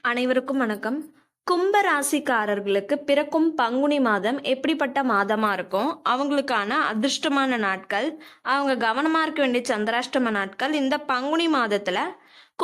அனைவருக்கும் வணக்கம். கும்ப ராசிக்காரர்களுக்கு பிறக்கும் பங்குனி மாதம் எப்படிப்பட்ட மாதமா இருக்கும், அவங்களுக்கான அதிர்ஷ்டமான நாட்கள், அவங்க கவனமா இருக்க வேண்டிய சந்திராஷ்டம நாட்கள், இந்த பங்குனி மாதத்துல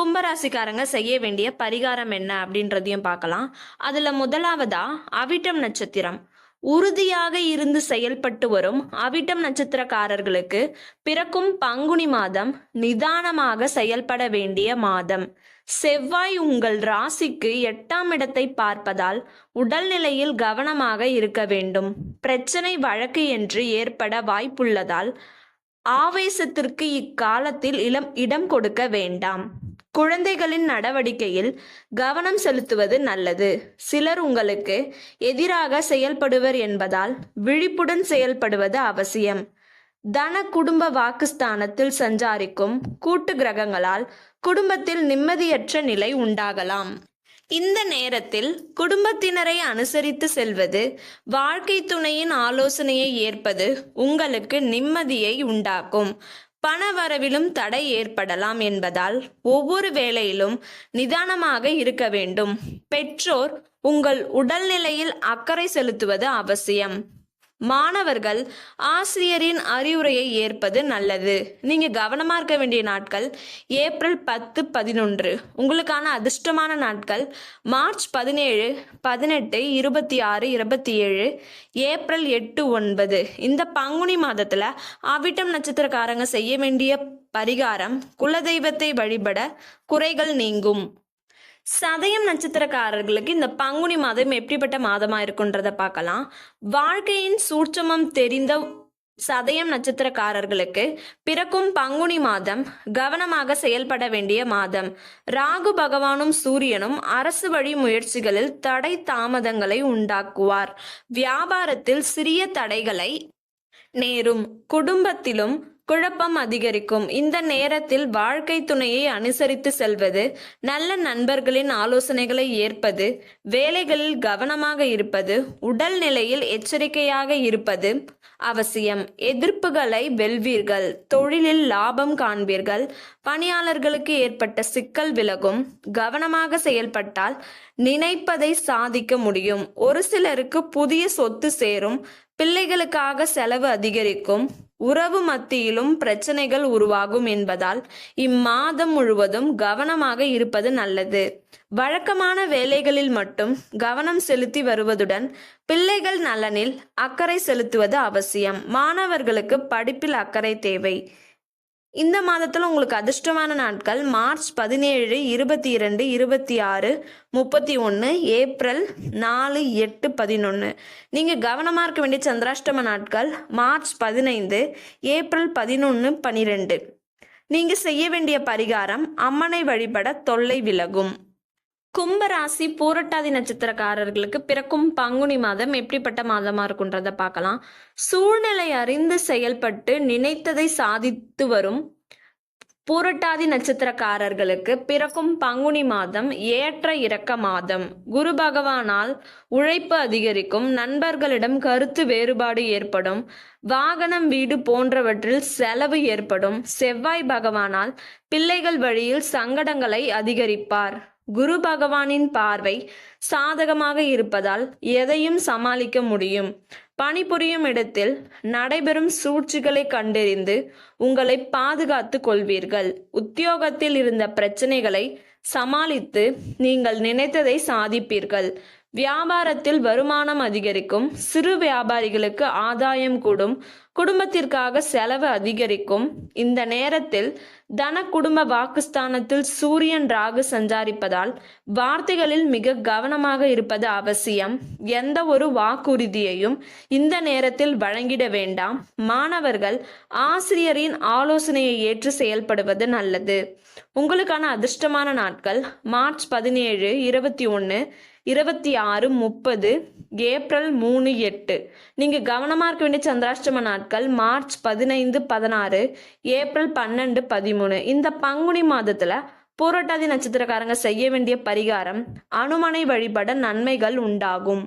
கும்பராசிக்காரங்க செய்ய வேண்டிய பரிகாரம் என்ன அப்படின்றதையும் பார்க்கலாம். அதுல முதலாவதா அவிட்டம் நட்சத்திரம். உறுதியாக இருந்து செயல்பட்டு வரும் அவிட்டம் நட்சத்திரக்காரர்களுக்கு பிறக்கும் பங்குனி மாதம் நிதானமாக செயல்பட வேண்டிய மாதம். செவ்வாய் உங்கள் ராசிக்கு 8ஆம் இடத்தை பார்ப்பதால் உடல்நிலையில் கவனமாக இருக்க வேண்டும். பிரச்சனை வழக்கு என்று ஏற்பட வாய்ப்புள்ளதால் ஆவேசத்திற்கு இக்காலத்தில் இடம் கொடுக்க வேண்டாம். குழந்தைகளின் நடவடிக்கையில் கவனம் செலுத்துவது நல்லது. சிலர் உங்களுக்கு எதிராக செயல்படுவர் என்பதால் விழிப்புடன் செயல்படுவது அவசியம். தன குடும்ப வாக்குஸ்தானத்தில் சஞ்சாரிக்கும் கூட்டு கிரகங்களால் குடும்பத்தில் நிம்மதியற்ற நிலை உண்டாகலாம். இந்த நேரத்தில் குடும்பத்தினரை அனுசரித்து செல்வது, வாழ்க்கை துணையின் ஆலோசனையை ஏற்பது உங்களுக்கு நிம்மதியை உண்டாக்கும். பண வரவிலும் தடை ஏற்படலாம் என்பதால் ஒவ்வொரு வேளையிலும் நிதானமாக இருக்க வேண்டும். பெற்றோர் உங்கள் உடல்நிலையில் அக்கறை செலுத்துவது அவசியம். மாணவர்கள் ஆசிரியரின் அறிவுரையை ஏற்பது நல்லது. நீங்க கவனமா இருக்க வேண்டிய நாட்கள் ஏப்ரல் 10, 11. உங்களுக்கான அதிர்ஷ்டமான நாட்கள் மார்ச் 17, 18, 26, 27, ஏப்ரல் 8, 9. இந்த பங்குனி மாதத்துல அவிட்டம் நட்சத்திரக்காரங்க செய்ய வேண்டிய பரிகாரம், குலதெய்வத்தை வழிபட குறைகள் நீங்கும். சதயம் நட்சத்திரக்காரர்களுக்கு இந்த பங்குனி மாதம் எப்படிப்பட்ட மாதமா இருக்குன்றத பார்க்கலாம். வாழ்க்கையின் சூட்சமம் தெரிந்த சதயம் நட்சத்திரக்காரர்களுக்கு பிறக்கும் பங்குனி மாதம் கவனமாக செயல்பட வேண்டிய மாதம். ராகு பகவானும் சூரியனும் அரசு வழி முயற்சிகளில் தடை தாமதங்களை உண்டாக்குவார். வியாபாரத்தில் சிறிய தடைகளை நேரும். குடும்பத்திலும் குழப்பம் அதிகரிக்கும். இந்த நேரத்தில் வாழ்க்கை துணையை அனுசரித்து செல்வது, நல்ல நண்பர்களின் ஆலோசனைகளை ஏற்பது, வேலைகளில் கவனமாக இருப்பது, உடல் நிலையில் எச்சரிக்கையாக இருப்பது அவசியம். எதிர்ப்புகளை வெல்வீர்கள். தொழிலில் லாபம் காண்பீர்கள். பணியாளர்களுக்கு ஏற்பட்ட சிக்கல் விலகும். கவனமாக செயல்பட்டால் நினைப்பதை சாதிக்க முடியும். ஒரு சிலருக்கு புதிய சொத்து சேரும். பிள்ளைகளுக்காக செலவு அதிகரிக்கும். உறவு மத்தியிலும் பிரச்சனைகள் உருவாகும் என்பதால் இம்மாதம் முழுவதும் கவனமாக இருப்பது நல்லது. வழக்கமான வேலைகளில் மட்டும் கவனம் செலுத்தி வருவதுடன் பிள்ளைகள் நலனில் அக்கறை செலுத்துவது அவசியம். மாணவர்களுக்கு படிப்பில் அக்கறை தேவை. இந்த மாதத்துல உங்களுக்கு அதிர்ஷ்டமான நாட்கள் மார்ச் 17, 22, 26, 31, ஏப்ரல் 4, 8, 11. நீங்க கவனமா இருக்க வேண்டிய சந்திராஷ்டம நாட்கள் மார்ச் 15, ஏப்ரல் 11, 12. நீங்க செய்ய வேண்டிய பரிகாரம், அம்மனை வழிபட தொல்லை விலகும். கும்பராசி பூரட்டாதி நட்சத்திரக்காரர்களுக்கு பிறக்கும் பங்குனி மாதம் எப்படிப்பட்ட மாதமா இருக்குன்றத பார்க்கலாம். சூழ்நிலை அறிந்து செயல்பட்டு நினைத்ததை சாதித்து வரும் பூரட்டாதி நட்சத்திரக்காரர்களுக்கு பிறக்கும் பங்குனி மாதம் ஏற்ற இறக்க மாதம். குரு பகவானால் உழைப்பு அதிகரிக்கும். நண்பர்களிடம் கருத்து வேறுபாடு ஏற்படும். வாகனம், வீடு போன்றவற்றில் செலவு ஏற்படும். செவ்வாய் பகவானால் பிள்ளைகள் வழியில் சங்கடங்களை அதிகரிப்பார். குரு பகவானின் பார்வை சாதகமாக இருப்பதால் எதையும் சமாளிக்க முடியும். பணிபுரியும் இடத்தில் நடைபெறும் சூழ்ச்சிகளை கண்டறிந்து உங்களை பாதுகாத்து கொள்வீர்கள். உத்தியோகத்தில் இருந்த பிரச்சனைகளை சமாளித்து நீங்கள் நினைத்ததை சாதிப்பீர்கள். வியாபாரத்தில் வருமானம் அதிகரிக்கும். சிறு வியாபாரிகளுக்கு ஆதாயம் கூடும். குடும்பத்திற்காக செலவு அதிகரிக்கும். இந்த நேரத்தில் தன குடும்ப வாக்குஸ்தானத்தில் சூரியன், ராகு சஞ்சாரிப்பதால் வார்த்தைகளில் மிக கவனமாக இருப்பது அவசியம். எந்த ஒரு வாக்குறுதியையும் இந்த நேரத்தில் வழங்கிட வேண்டாம். மாணவர்கள் ஆசிரியரின் ஆலோசனையை ஏற்று செயல்படுவது நல்லது. உங்களுக்கான அதிர்ஷ்டமான நாட்கள் மார்ச் 17, 21, 26, 30, ஏப்ரல் 3, 8. நீங்க கவனமா இருக்க வேண்டிய சந்திராஷ்டம நாட்கள் மார்ச் 15, 16, ஏப்ரல் 12, 13. இந்த பங்குனி மாதத்துல பூரட்டாதி நட்சத்திரக்காரங்க செய்ய வேண்டிய பரிகாரம், அனுமனை வழிபட நன்மைகள் உண்டாகும்.